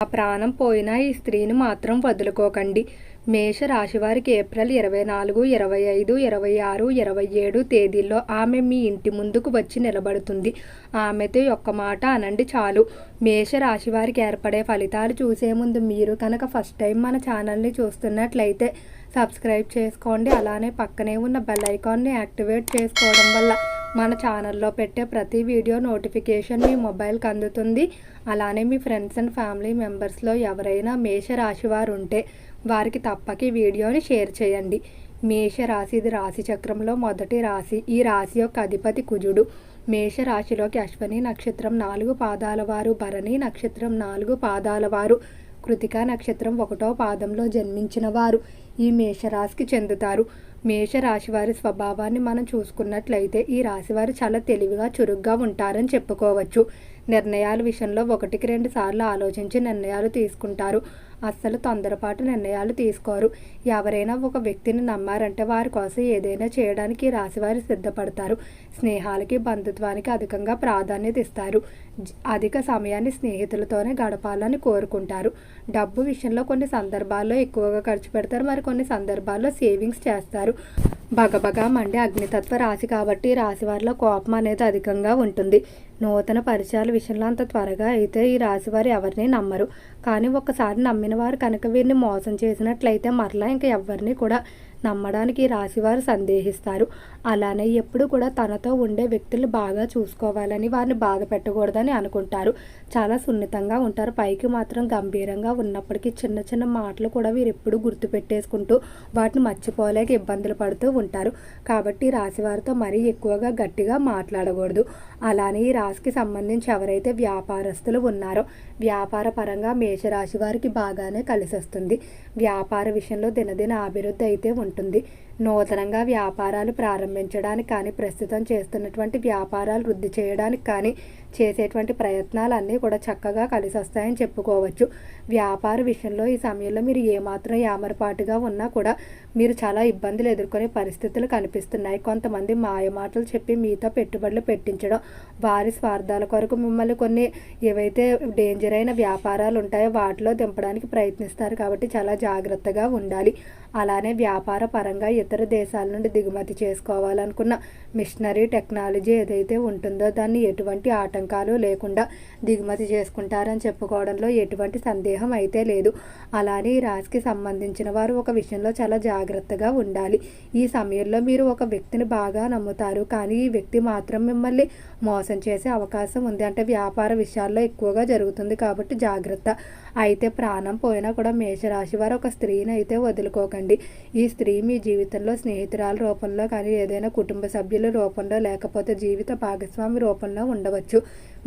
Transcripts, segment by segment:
ఆ ప్రాణం పోయినా ఈ స్త్రీని మాత్రం వదులుకోకండి. మేష రాశివారికి ఏప్రిల్ 24, 25, 26, 27 తేదీల్లో ఆమె మీ ఇంటి ముందుకు వచ్చి నిలబడుతుంది. ఆమెతో ఒక్క మాట అనండి చాలు. మేష రాశివారికి ఏర్పడే ఫలితాలు చూసే ముందు మీరు కనుక ఫస్ట్ టైం మన ఛానల్ని చూస్తున్నట్లయితే సబ్స్క్రైబ్ చేసుకోండి. అలానే పక్కనే ఉన్న బెల్ ఐకాన్ని యాక్టివేట్ చేసుకోవడం వల్ల మన ఛానల్లో పెట్టే ప్రతి వీడియో నోటిఫికేషన్ మీ మొబైల్కి అందుతుంది. అలానే మీ ఫ్రెండ్స్ అండ్ ఫ్యామిలీ మెంబర్స్లో ఎవరైనా మేష రాశి వారు ఉంటే వారికి తప్పక ఈ వీడియోని షేర్ చేయండి. మేష రాశి ఇది రాశి చక్రంలో మొదటి రాశి. ఈ రాశి యొక్క అధిపతి కుజుడు. మేష రాశిలోకి అశ్వని నక్షత్రం 4 పాదాల వారు, భరణి నక్షత్రం 4 పాదాల వారు, కృతికా నక్షత్రం 1వ పాదంలో జన్మించిన వారు ఈ మేషరాశికి చెందుతారు. మేషరాశి వారి స్వభావాన్ని మనం చూసుకున్నట్లయితే ఈ రాశివారు చాలా తెలివిగా చురుగ్గా ఉంటారని చెప్పుకోవచ్చు. నిర్ణయాల విషయంలో 1కి 2 సార్లు ఆలోచించి నిర్ణయాలు తీసుకుంటారు. అస్సలు తొందరపాటు నిర్ణయాలు తీసుకోరు. ఎవరైనా ఒక వ్యక్తిని నమ్మారంటే వారి కోసం ఏదైనా చేయడానికి రాశివారు సిద్ధపడతారు. స్నేహాలకి బంధుత్వానికి అధికంగా ప్రాధాన్యత ఇస్తారు. అధిక సమయాన్ని స్నేహితులతోనే గడపాలని కోరుకుంటారు. డబ్బు విషయంలో కొన్ని సందర్భాల్లో ఎక్కువగా ఖర్చు పెడతారు, మరి కొన్ని సందర్భాల్లో సేవింగ్స్ చేస్తారు. బగబగా మండే అగ్నితత్వ రాశి కాబట్టి రాశి వారిలో కోపం అనేది అధికంగా ఉంటుంది. నూతన పరిచయాల విషయంలో అంత త్వరగా అయితే ఈ రాశివారు ఎవరిని నమ్మరు. కానీ ఒక్కసారి నమ్మిన వారు కనుక వీరిని మోసం చేసినట్లయితే మరలా ఇంకా ఎవరిని కూడా నమ్మడానికి రాశివారు సందేహిస్తారు. అలానే ఎప్పుడు కూడా తనతో ఉండే వ్యక్తులు బాగా చూసుకోవాలని, వారిని బాధ పెట్టకూడదని అనుకుంటారు. చాలా సున్నితంగా ఉంటారు. పైకి మాత్రం గంభీరంగా ఉన్నప్పటికీ చిన్న చిన్న మాటలు కూడా వీరు ఎప్పుడు గుర్తుపెట్టేసుకుంటూ వాటిని మర్చిపోలేక ఇబ్బందులు పడుతూ ఉంటారు. కాబట్టి రాశివారితో మరీ ఎక్కువగా గట్టిగా మాట్లాడకూడదు. అలానే ఈ రాశికి సంబంధించి ఎవరైతే వ్యాపారస్తులు ఉన్నారో వ్యాపార పరంగా మేషరాశి వారికి బాగానే కలిసి వస్తుంది. వ్యాపార విషయంలో దినదిన అభివృద్ధి అయితే ఉంటుంది. నూతనంగా వ్యాపారాలు ప్రారంభించడానికి కానీ, ప్రస్తుతం చేస్తున్నటువంటి వ్యాపారాలు వృద్ధి చేయడానికి కానీ చేసేటువంటి ప్రయత్నాలన్నీ కూడా చక్కగా కలిసి వస్తాయని చెప్పుకోవచ్చు. వ్యాపార విషయంలో ఈ సమయంలో మీరు ఏమాత్రం యామరపాటుగా ఉన్నా కూడా మీరు చాలా ఇబ్బందులు ఎదుర్కొనే పరిస్థితులు కనిపిస్తున్నాయి. కొంతమంది మాయమాటలు చెప్పి మీతో పెట్టుబడులు పెట్టించడం, వారి స్వార్థాల కొరకు మిమ్మల్ని కొన్ని ఏవైతే డేంజర్ అయిన వ్యాపారాలు ఉంటాయో వాటిలో దింపడానికి ప్రయత్నిస్తారు. కాబట్టి చాలా జాగ్రత్తగా ఉండాలి. అలానే వ్యాపార పరంగా ఇతర దేశాల నుండి దిగుమతి చేసుకోవాలనుకున్న మిషనరీ టెక్నాలజీ ఏదైతే ఉంటుందో దాన్ని ఎటువంటి ఆటంకాలు లేకుండా దిగుమతి చేసుకుంటారని చెప్పుకోవడంలో ఎటువంటి సందేహం అయితే లేదు. అలానే ఈ రాశికి సంబంధించిన వారు ఒక విషయంలో చాలా జాగ్రత్తగా ఉండాలి. ఈ సమయంలో మీరు ఒక వ్యక్తిని బాగా నమ్ముతారు, కానీ ఈ వ్యక్తి మాత్రం మిమ్మల్ని మోసం చేసే అవకాశం ఉంది. అంటే వ్యాపార విషయాల్లో ఎక్కువగా జరుగుతుంది కాబట్టి జాగ్రత్త. అయితే ప్రాణం పోయినా కూడా మేషరాశి వారు ఒక స్త్రీని అయితే వదులుకోకండి. ఈ స్త్రీ మీ జీవితంలో స్నేహితురాల రూపంలో కానీ, ఏదైనా కుటుంబ సభ్యుల రూపంలో, లేకపోతే జీవిత భాగస్వామి రూపంలో ఉండవచ్చు.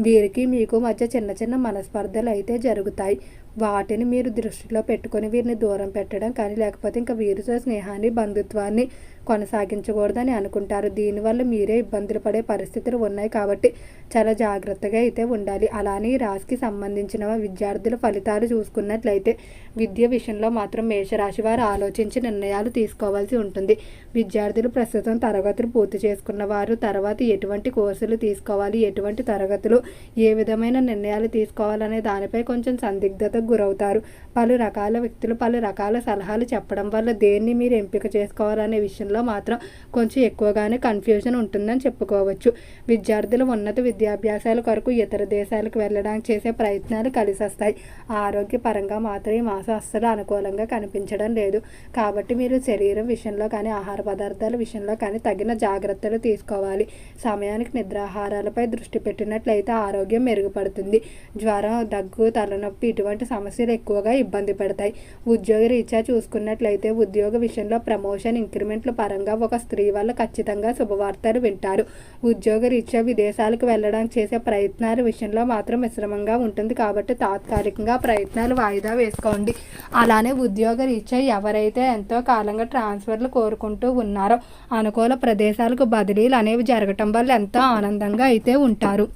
వీరికి మీకు మధ్య చిన్న చిన్న మనస్పర్ధలు అయితే జరుగుతాయి. వాటిని మీరు దృష్టిలో పెట్టుకొని వీరిని దూరం పెట్టడం కానీ, లేకపోతే ఇంకా వీరితో స్నేహాన్ని బంధుత్వాన్ని కొనసాగించకూడదని అనుకుంటారు. దీనివల్ల మీరే ఇబ్బందులు పడే పరిస్థితులు ఉన్నాయి కాబట్టి చాలా జాగ్రత్తగా అయితే ఉండాలి. అలానే ఈ రాశికి సంబంధించిన విద్యార్థుల ఫలితాలు చూసుకున్నట్లయితే విద్య విషయంలో మాత్రం మేషరాశి వారు ఆలోచించి నిర్ణయాలు తీసుకోవాల్సి ఉంటుంది. విద్యార్థులు ప్రస్తుతం తరగతులు పూర్తి చేసుకున్న వారు తర్వాత ఎటువంటి కోర్సులు తీసుకోవాలి, ఎటువంటి తరగతులు ఏ విధమైన నిర్ణయాలు తీసుకోవాలనే దానిపై కొంచెం సందిగ్ధతకు గురవుతారు. పలు రకాల వ్యక్తులు పలు రకాల సలహాలు చెప్పడం వల్ల దేన్ని మీరు ఎంపిక చేసుకోవాలనే విషయంలో మాత్రం కొంచెం ఎక్కువగానే కన్ఫ్యూజన్ ఉంటుందని చెప్పుకోవచ్చు. విద్యార్థులు ఉన్నత విద్యాభ్యాసాల కొరకు ఇతర దేశాలకు వెళ్ళడానికి చేసే ప్రయత్నాలు కలిసి వస్తాయి. ఆరోగ్యపరంగా మాత్రం ఈ మాసం అస్సలు అనుకూలంగా కనిపించడం లేదు. కాబట్టి మీరు శరీరం విషయంలో కానీ, ఆహార పదార్థాల విషయంలో కానీ తగిన జాగ్రత్తలు తీసుకోవాలి. సమయానికి నిద్రాహారాలపై దృష్టి పెట్టినట్లయితే ఆరోగ్యం మెరుగుపడుతుంది. జ్వరం, దగ్గు, తలనొప్పి ఇటువంటి సమస్యలు ఎక్కువగా ఇబ్బంది పెడతాయి. ఉద్యోగ రీత్యా చూసుకున్నట్లయితే ఉద్యోగ విషయంలో ప్రమోషన్, ఇంక్రిమెంట్ల పరంగా ఒక స్త్రీ వల్ల ఖచ్చితంగా శుభవార్తలు వింటారు. ఉద్యోగ రీత్యా విదేశాలకు వెళ్ళడానికి చేసే ప్రయత్నాల విషయంలో మాత్రం మిశ్రమంగా ఉంటుంది. కాబట్టి తాత్కాలికంగా ప్రయత్నాలు వాయిదా వేసుకోండి. అలానే ఉద్యోగ రీత్యా ఎవరైతే ఎంతో కాలంగా ట్రాన్స్ఫర్లు కోరుకుంటూ ఉన్నారో అనుకూల ప్రదేశాలకు బదిలీలు అనేవి జరగటం వల్ల ఎంతో ఆనందంగా అయితే ఉంటారు.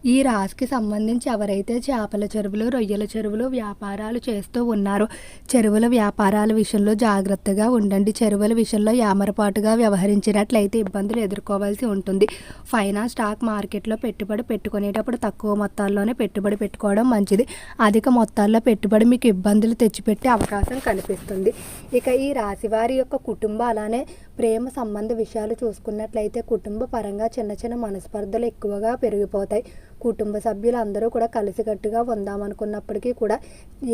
ఈ రాశికి సంబంధించి ఎవరైతే చేపల చెరువులు, రొయ్యల చెరువులు వ్యాపారాలు చేస్తూ ఉన్నారో చెరువుల వ్యాపారాల విషయంలో జాగ్రత్తగా ఉండండి. చెరువుల విషయంలో యామరపాటుగా వ్యవహరించినట్లయితే ఇబ్బందులు ఎదుర్కోవాల్సి ఉంటుంది. ఫైనాన్స్ స్టాక్ మార్కెట్లో పెట్టుబడి పెట్టుకునేటప్పుడు తక్కువ మొత్తాల్లోనే పెట్టుబడి పెట్టుకోవడం మంచిది. అధిక మొత్తాల్లో పెట్టుబడి మీకు ఇబ్బందులు తెచ్చిపెట్టే అవకాశం కనిపిస్తుంది. ఇక ఈ రాశి వారి యొక్క కుటుంబ అలానే ప్రేమ సంబంధ విషయాలు చూసుకున్నట్లయితే కుటుంబ పరంగా చిన్న చిన్న మనస్పర్ధలు ఎక్కువగా పెరిగిపోతాయి. కుటుంబ సభ్యులు అందరూ కూడా కలిసికట్టుగా ఉందామనుకున్నప్పటికీ కూడా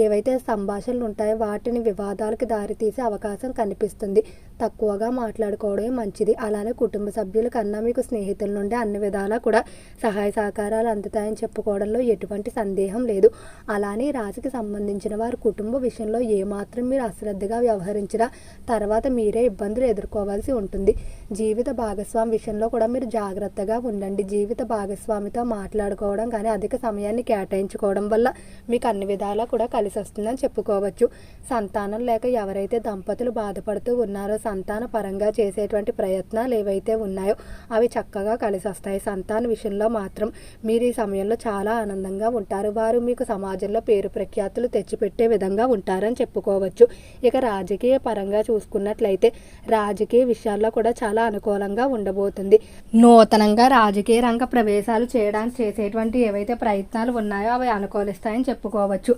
ఏవైతే సంభాషణలు ఉంటాయో వాటిని వివాదాలకు దారితీసే అవకాశం కనిపిస్తుంది. తక్కువగా మాట్లాడుకోవడమే మంచిది. అలానే కుటుంబ సభ్యుల కన్నా మీకు స్నేహితుల నుండి అన్ని విధాలా కూడా సహాయ సహకారాలు అందుతాయని చెప్పుకోవడంలో ఎటువంటి సందేహం లేదు. అలానే రాశికి సంబంధించిన వారి కుటుంబ విషయంలో ఏమాత్రం మీరు అశ్రద్ధగా వ్యవహరించినా తర్వాత మీరే ఇబ్బందులు ఎదుర్కోవాల్సి ఉంటుంది. జీవిత భాగస్వామి విషయంలో కూడా మీరు జాగ్రత్తగా ఉండండి. జీవిత భాగస్వామితో మాట్లాడుకోవడం కానీ అధిక సమయాన్ని కేటాయించుకోవడం వల్ల మీకు అన్ని విధాలా కూడా కలిసి వస్తుందని చెప్పుకోవచ్చు. సంతానం లేక ఎవరైతే దంపతులు బాధపడుతూ ఉన్నారో సంతాన పరంగా చేసేటువంటి ప్రయత్నాలు ఏవైతే ఉన్నాయో అవి చక్కగా కలిసి వస్తాయి. సంతాన విషయంలో మాత్రం మీరు ఈ సమయంలో చాలా ఆనందంగా ఉంటారు. వారు మీకు సమాజంలో పేరు ప్రఖ్యాతులు తెచ్చిపెట్టే విధంగా ఉంటారని చెప్పుకోవచ్చు. ఇక రాజకీయ పరంగా చూసుకున్నట్లయితే రాజకీయ విషయాల్లో కూడా చాలా అనుకూలంగా ఉండబోతుంది. నూతనంగా రాజకీయ రంగ ప్రవేశాలు చేయడానికి చేసేటువంటి ఏవైతే ప్రయత్నాలు ఉన్నాయో అవి అనుకూలిస్తాయని చెప్పుకోవచ్చు.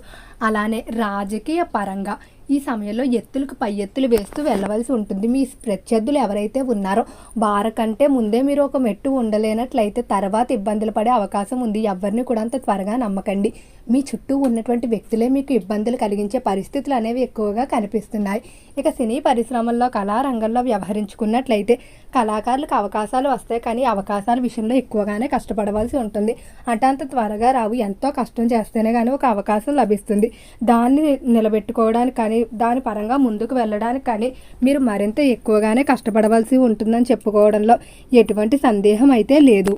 అలానే రాజకీయ పరంగా ఈ సమయంలో ఎత్తులకు పై ఎత్తులు వేస్తూ వెళ్ళవలసి ఉంటుంది. మీ ప్రత్యర్థులు ఎవరైతే ఉన్నారో వారికంటే ముందే మీరు ఒక మెట్టు ఉండలేనట్లయితే తర్వాత ఇబ్బందులు పడే అవకాశం ఉంది. ఎవరిని కూడా అంత త్వరగా నమ్మకండి. మీ చుట్టూ ఉన్నటువంటి వ్యక్తులే మీకు ఇబ్బందులు కలిగించే పరిస్థితులు అనేవి ఎక్కువగా కనిపిస్తున్నాయి. ఇక సినీ పరిశ్రమల్లో కళారంగంలో వ్యవహరించుకున్నట్లయితే కళాకారులకు అవకాశాలు వస్తాయి, కానీ అవకాశాల విషయంలో ఎక్కువగానే కష్టపడవలసి ఉంటుంది. అంటే అంత త్వరగా రావు. ఎంతో కష్టం చేస్తేనే కానీ ఒక అవకాశం లభిస్తుంది. దాన్ని నిలబెట్టుకోవడానికి కానీ దాని పరంగా ముందుకు వెళ్ళడానికి కానీ మీరు మరింత ఎక్కువగానే కష్టపడవలసి ఉంటుందని చెప్పుకోవడంలో ఎటువంటి సందేహం అయితే లేదు.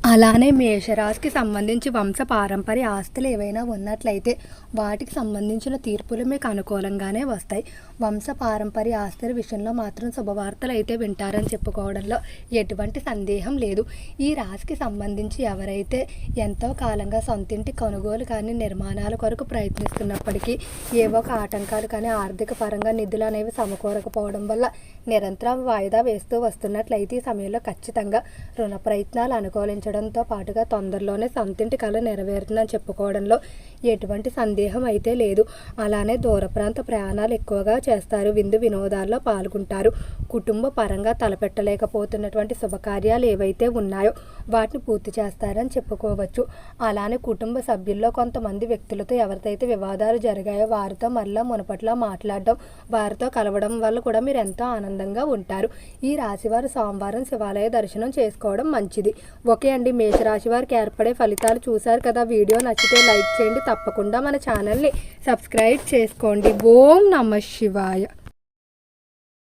అలానే మేషరాశికి సంబంధించి వంశ పారంపర్య ఆస్తులు ఏవైనా ఉన్నట్లయితే వాటికి సంబంధించిన తీర్పులు మీకు అనుకూలంగానే వస్తాయి. వంశ పారంపర్య ఆస్తుల విషయంలో మాత్రం శుభవార్తలు అయితే వింటారని చెప్పుకోవడంలో ఎటువంటి సందేహం లేదు. ఈ రాశికి సంబంధించి ఎవరైతే ఎంతో కాలంగా సొంతింటి కొనుగోలు కానీ నిర్మాణాల కొరకు ప్రయత్నిస్తున్నప్పటికీ ఏవో ఒక ఆటంకాలు కానీ ఆర్థిక పరంగా నిధులు అనేవి సమకూరకపోవడం వల్ల నిరంతరం వాయిదా వేస్తూ వస్తున్నట్లయితే ఈ సమయంలో ఖచ్చితంగా రుణ ప్రయత్నాలు అనుకూలించడంతో పాటుగా తొందరలోనే సొంతింటి కళ నెరవేరుతుందని చెప్పుకోవడంలో ఎటువంటి సందేహం అయితే లేదు. అలానే దూర ప్రాంత ప్రయాణాలు ఎక్కువగా చేస్తారు. విందు వినోదాల్లో పాల్గొంటారు. కుటుంబ పరంగా తలపెట్టలేకపోతున్నటువంటి శుభకార్యాలు ఏవైతే ఉన్నాయో వాటిని పూర్తి చేస్తారని చెప్పుకోవచ్చు. అలానే కుటుంబ సభ్యుల్లో కొంతమంది వ్యక్తులతో ఎవరికైతే వివాదాలు జరిగాయో వారితో మళ్ళీ మునపట్లా మాట్లాడడం, వారితో కలవడం వల్ల కూడా మీరు ఎంతో ఆనందంగా ఉంటారు. ఈ రాశివారు సోమవారం శివాలయ దర్శనం చేసుకోవడం మంచిది. ఓకే అండి, మేషరాశి వారికి ఏర్పడే ఫలితాలు చూశారు కదా. వీడియో నచ్చితే లైక్ చేయండి. తప్పకుండా మన ఛానల్ని సబ్స్క్రైబ్ చేసుకోండి. ఓం నమః శివాయ.